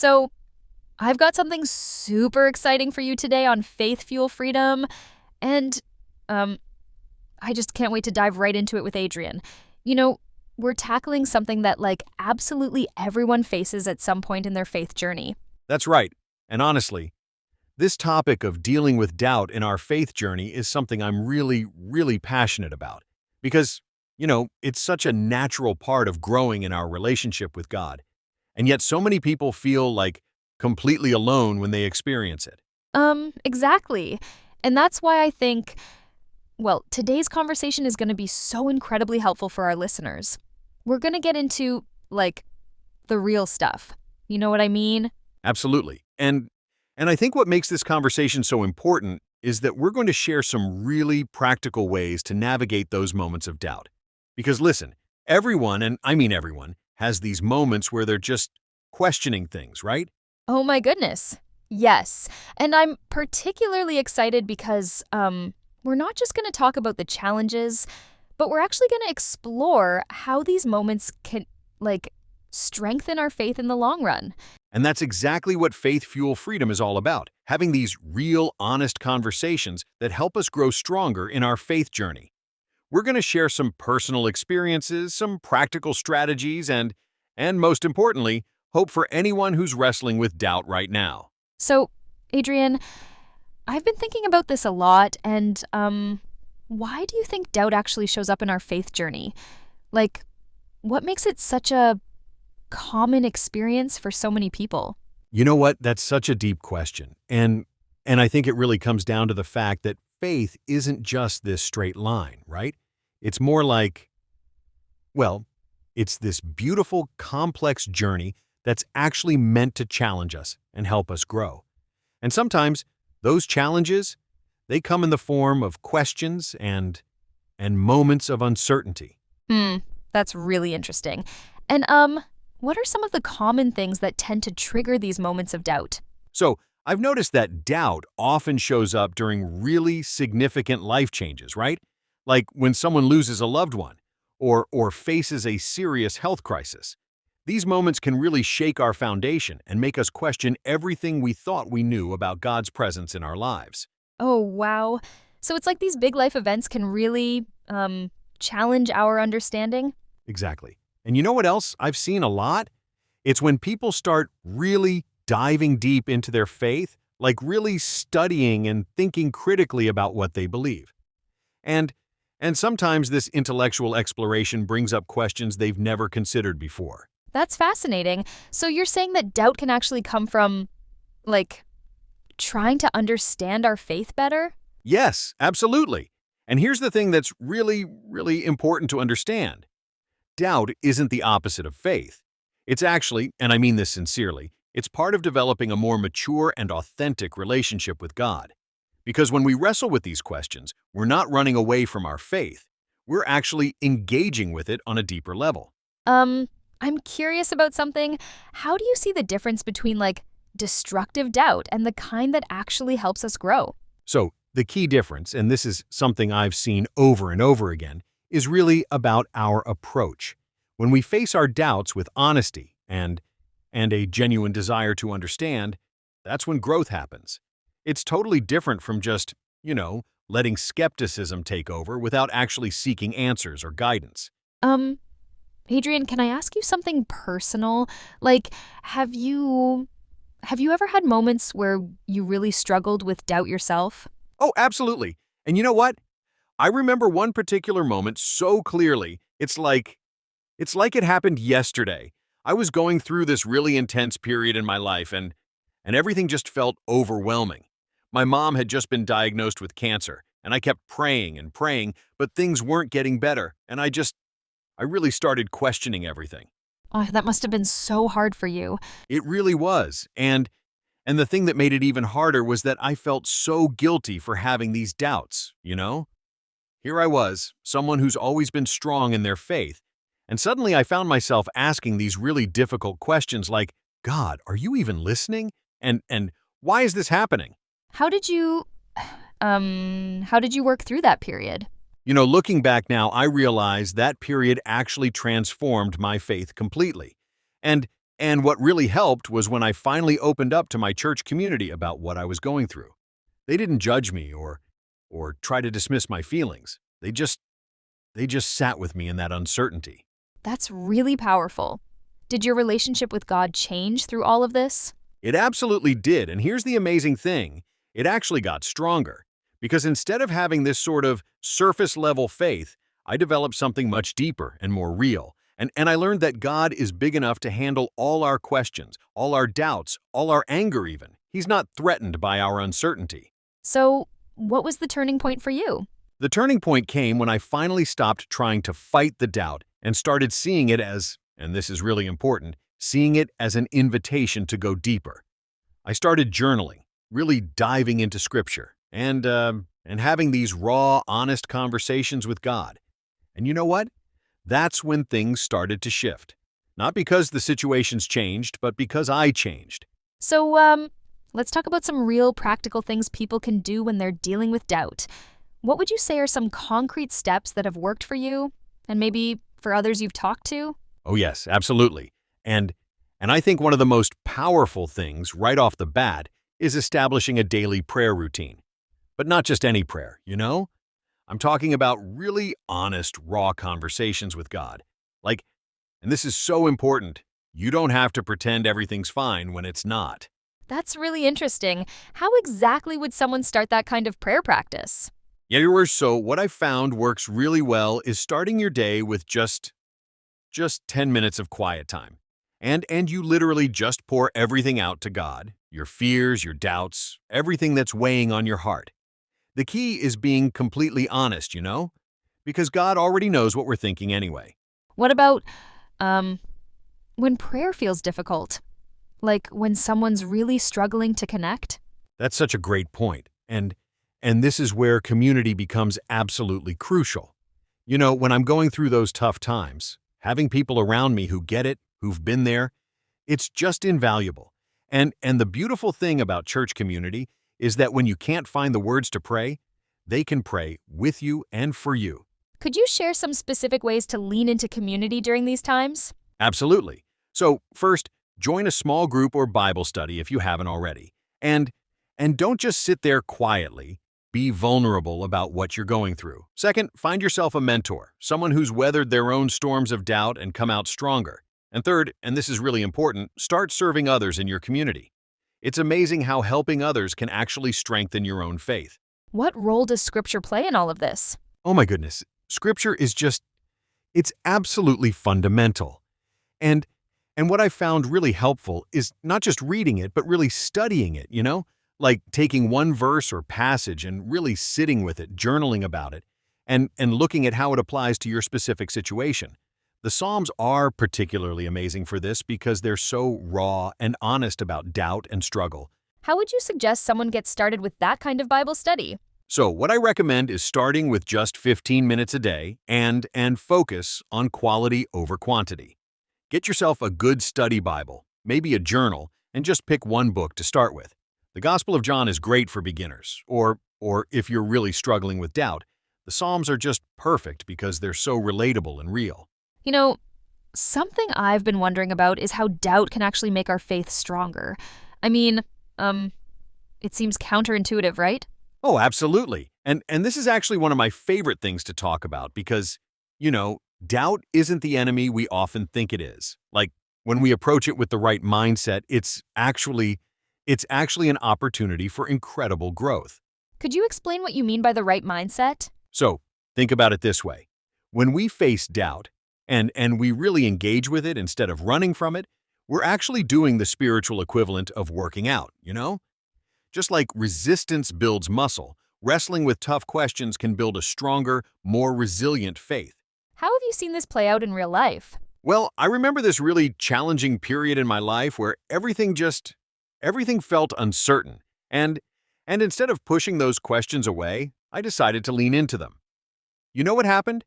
So, I've got something super exciting for you today on faith fuel freedom, and um, I just can't wait to dive right into it with Adrian. You know, we're tackling something that, absolutely everyone faces at some point in their faith journey. That's right. And honestly, this topic of dealing with doubt in our faith journey is something I'm really passionate about. Because, it's such a natural part of growing in our relationship with God. And yet so many people feel like completely alone when they experience it. Exactly. And that's why I think, well, today's conversation is going to be so incredibly helpful for our listeners. We're going to get into, the real stuff. You know what I mean? Absolutely. And I think what makes this conversation so important is that we're going to share some really practical ways to navigate those moments of doubt. Because listen, everyone, and I mean everyone, has these moments where they're just questioning things, right? Oh my goodness. Yes. And I'm particularly excited because we're not just going to talk about the challenges, but we're actually going to explore how these moments can strengthen our faith in the long run. And that's exactly what Faith Fuel Freedom is all about, having these real, honest conversations that help us grow stronger in our faith journey. We're going to share some personal experiences, some practical strategies, and most importantly, hope for anyone who's wrestling with doubt right now. So, Adrian, I've been thinking about this a lot, and why do you think doubt actually shows up in our faith journey? Like, what makes it such a common experience for so many people? You know what? That's such a deep question. And I think it really comes down to the fact that faith isn't just this straight line, right? It's more like, well, it's this beautiful, complex journey that's actually meant to challenge us and help us grow. And sometimes those challenges, they come in the form of questions and moments of uncertainty. That's really interesting. And what are some of the common things that tend to trigger these moments of doubt? So, I've noticed that doubt often shows up during really significant life changes, right? Like when someone loses a loved one or faces a serious health crisis. These moments can really shake our foundation and make us question everything we thought we knew about God's presence in our lives. Oh, wow. So it's like these big life events can really challenge our understanding? Exactly. And you know what else I've seen a lot? It's when people start really diving deep into their faith, like really studying and thinking critically about what they believe. And and sometimes this intellectual exploration brings up questions they've never considered before. That's fascinating. So you're saying that doubt can actually come from, like, trying to understand our faith better? Yes, absolutely. And here's the thing that's really important to understand. Doubt isn't the opposite of faith. It's actually, and I mean this sincerely, it's part of developing a more mature and authentic relationship with God. Because when we wrestle with these questions, we're not running away from our faith. We're actually engaging with it on a deeper level. I'm curious about something. How do you see the difference between, destructive doubt and the kind that actually helps us grow? So, the key difference, and this is something I've seen over and over again, is really about our approach. When we face our doubts with honesty and a genuine desire to understand, that's when growth happens. It's totally different from just, letting skepticism take over without actually seeking answers or guidance. Um, Adrian, can I ask you something personal? Like, have you ever had moments where you really struggled with doubt yourself? Oh, absolutely. And you know what? I remember one particular moment so clearly. It's like it happened yesterday. I was going through this really intense period in my life and everything just felt overwhelming. My mom had just been diagnosed with cancer, and I kept praying and praying, but things weren't getting better, and I really started questioning everything. Oh, that must have been so hard for you. It really was. And the thing that made it even harder was that I felt so guilty for having these doubts. Here I was, someone who's always been strong in their faith, and suddenly I found myself asking these really difficult questions like, God, are you even listening? And why is this happening? How did you how did you work through that period? Looking back now, I realize that period actually transformed my faith completely. And And what really helped was when I finally opened up to my church community about what I was going through. They didn't judge me or try to dismiss my feelings. They just sat with me in that uncertainty. That's really powerful. Did your relationship with God change through all of this? It absolutely did, and here's the amazing thing. It actually got stronger. Because instead of having this sort of surface-level faith, I developed something much deeper and more real. And I learned that God is big enough to handle all our questions, all our doubts, all our anger even. He's not threatened by our uncertainty. So, what was the turning point for you? The turning point came when I finally stopped trying to fight the doubt and started seeing it as, and this is really important, seeing it as an invitation to go deeper. I started journaling, really diving into scripture, and having these raw, honest conversations with God. And you know what? That's when things started to shift. Not because the situations changed, but because I changed. So, let's talk about some real practical things people can do when they're dealing with doubt. What would you say are some concrete steps that have worked for you, and maybe for others you've talked to? Oh yes, absolutely. And I think one of the most powerful things right off the bat is establishing a daily prayer routine. But not just any prayer, you know? I'm talking about really honest, raw conversations with God. Like, and this is so important, you don't have to pretend everything's fine when it's not. That's really interesting. How exactly would someone start that kind of prayer practice? Yeah, so what I found works really well is starting your day with just 10 minutes of quiet time. And you literally just pour everything out to God, your fears, your doubts, everything that's weighing on your heart. The key is being completely honest, you know? Because God already knows what we're thinking anyway. What about, when prayer feels difficult? Like when someone's really struggling to connect? That's such a great point. And this is where community becomes absolutely crucial. You know, when I'm going through those tough times, having people around me who get it, who've been there, it's just invaluable. And the beautiful thing about church community is that when you can't find the words to pray, they can pray with you and for you. Could you share some specific ways to lean into community during these times? Absolutely. So, first, join a small group or Bible study if you haven't already. And don't just sit there quietly. Be vulnerable about what you're going through. Second, find yourself a mentor, someone who's weathered their own storms of doubt and come out stronger. And third, and this is really important, start serving others in your community. It's amazing how helping others can actually strengthen your own faith. What role does Scripture play in all of this? Oh my goodness, Scripture is it's absolutely fundamental. And what I found really helpful is not just reading it, but really studying it, you know? Like taking one verse or passage and really sitting with it, journaling about it, and looking at how it applies to your specific situation. The Psalms are particularly amazing for this because they're so raw and honest about doubt and struggle. How would you suggest someone get started with that kind of Bible study? So what I recommend is starting with just 15 minutes a day and focus on quality over quantity. Get yourself a good study Bible, maybe a journal, and just pick one book to start with. The Gospel of John is great for beginners, or if you're really struggling with doubt. The Psalms are just perfect because they're so relatable and real. You know, something I've been wondering about is how doubt can actually make our faith stronger. I mean, it seems counterintuitive, right? Oh, absolutely. And this is actually one of my favorite things to talk about because, you know, doubt isn't the enemy we often think it is. Like, when we approach it with the right mindset, it's actually an opportunity for incredible growth. Could you explain what you mean by the right mindset? So, think about it this way. When we face doubt, and we really engage with it instead of running from it, we're actually doing the spiritual equivalent of working out, you know? Just like resistance builds muscle, wrestling with tough questions can build a stronger, more resilient faith. How have you seen this play out in real life? Well, I remember this really challenging period in my life where everything felt uncertain. And instead of pushing those questions away, I decided to lean into them. You know what happened?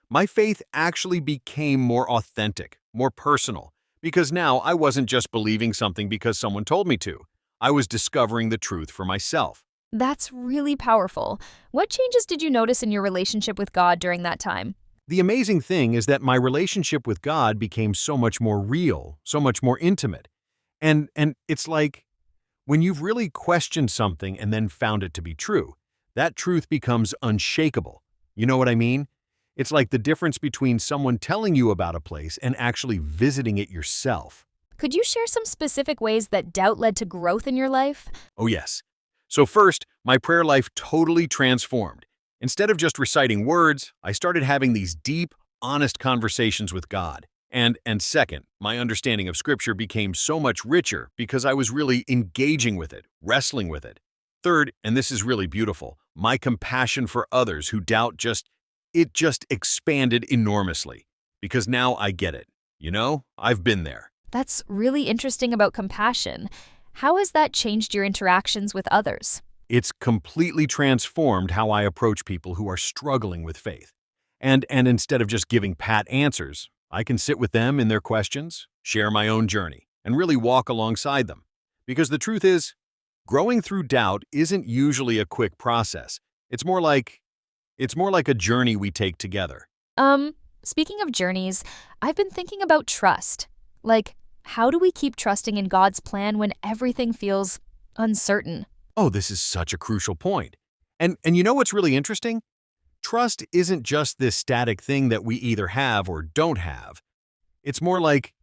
My faith actually became more authentic, more personal, because now I wasn't just believing something because someone told me to. I was discovering the truth for myself. That's really powerful. What changes did you notice in your relationship with God during that time? The amazing thing is that my relationship with God became so much more real, so much more intimate. And it's like when you've really questioned something and then found it to be true, that truth becomes unshakable. You know what I mean? It's like the difference between someone telling you about a place and actually visiting it yourself. Could you share some specific ways that doubt led to growth in your life? Oh, yes. So, first, my prayer life totally transformed. Instead of just reciting words, I started having these deep, honest conversations with God. And second, my understanding of Scripture became so much richer because I was really engaging with it, wrestling with it. Third, and this is really beautiful, my compassion for others who doubt just expanded enormously. Because now I get it. You know, I've been there. That's really interesting about compassion. How has that changed your interactions with others? It's completely transformed how I approach people who are struggling with faith. And instead of just giving pat answers, I can sit with them in their questions, share my own journey, and really walk alongside them. Because the truth is, growing through doubt isn't usually a quick process. It's more like a journey we take together. Speaking of journeys, I've been thinking about trust. Like, how do we keep trusting in God's plan when everything feels uncertain? Oh, this is such a crucial point. And you know what's really interesting? Trust isn't just this static thing that we either have or don't have. It's more like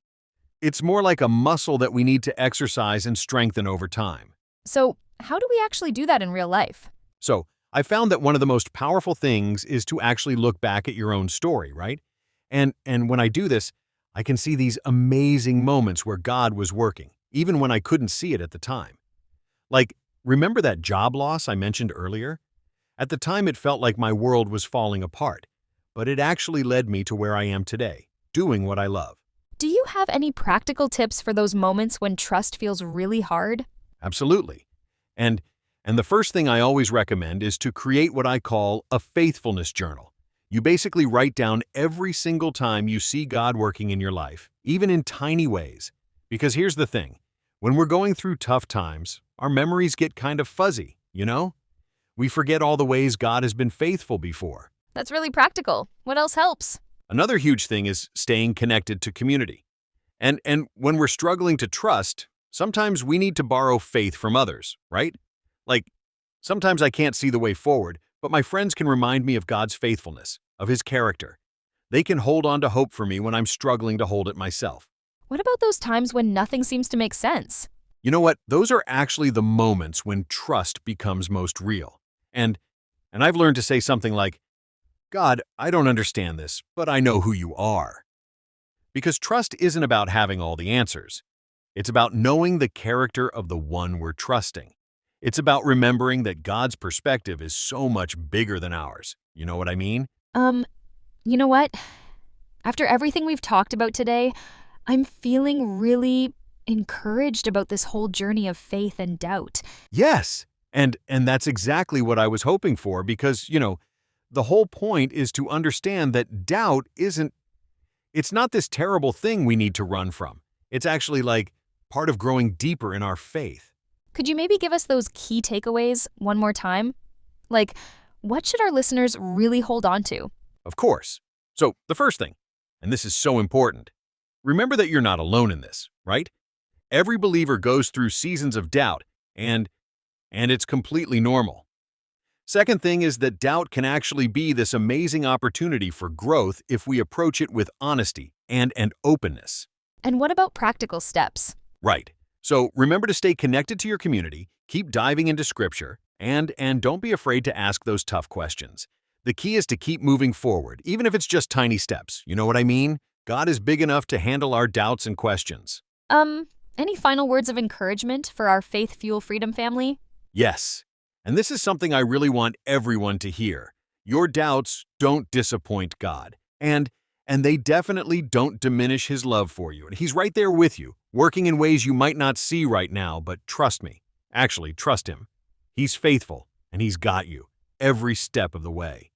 it's more like a muscle that we need to exercise and strengthen over time. So, how do we actually do that in real life? So, I found that one of the most powerful things is to actually look back at your own story, right? And when I do this, I can see these amazing moments where God was working, even when I couldn't see it at the time. Like, remember that job loss I mentioned earlier? At the time, it felt like my world was falling apart, but it actually led me to where I am today, doing what I love. Do you have any practical tips for those moments when trust feels really hard? Absolutely. And the first thing I always recommend is to create what I call a faithfulness journal. You basically write down every single time you see God working in your life, even in tiny ways. Because here's the thing, when we're going through tough times, our memories get kind of fuzzy, you know? We forget all the ways God has been faithful before. That's really practical. What else helps? Another huge thing is staying connected to community. And when we're struggling to trust, sometimes we need to borrow faith from others, right? Like, sometimes I can't see the way forward, but my friends can remind me of God's faithfulness, of His character. They can hold on to hope for me when I'm struggling to hold it myself. What about those times when nothing seems to make sense? You know what? Those are actually the moments when trust becomes most real. And I've learned to say something like, God, I don't understand this, but I know who you are. Because trust isn't about having all the answers. It's about knowing the character of the one we're trusting. It's about remembering that God's perspective is so much bigger than ours. You know what I mean? Um, you know what? After everything we've talked about today, I'm feeling really encouraged about this whole journey of faith and doubt. Yes. And that's exactly what I was hoping for because, the whole point is to understand that doubt it's not this terrible thing we need to run from. It's actually like part of growing deeper in our faith. Could you maybe give us those key takeaways one more time? Like, what should our listeners really hold on to? Of course. So, the first thing, and this is so important, remember that you're not alone in this, right? Every believer goes through seasons of doubt, and it's completely normal. Second thing is that doubt can actually be this amazing opportunity for growth if we approach it with honesty and openness. And what about practical steps? Right. So remember to stay connected to your community, keep diving into scripture, and don't be afraid to ask those tough questions. The key is to keep moving forward, even if it's just tiny steps. You know what I mean? God is big enough to handle our doubts and questions. Any final words of encouragement for our Faith Fuel Freedom family? Yes. And this is something I really want everyone to hear. Your doubts don't disappoint God. And they definitely don't diminish His love for you. And He's right there with you, working in ways you might not see right now, but trust me. Actually, trust Him. He's faithful, and He's got you every step of the way.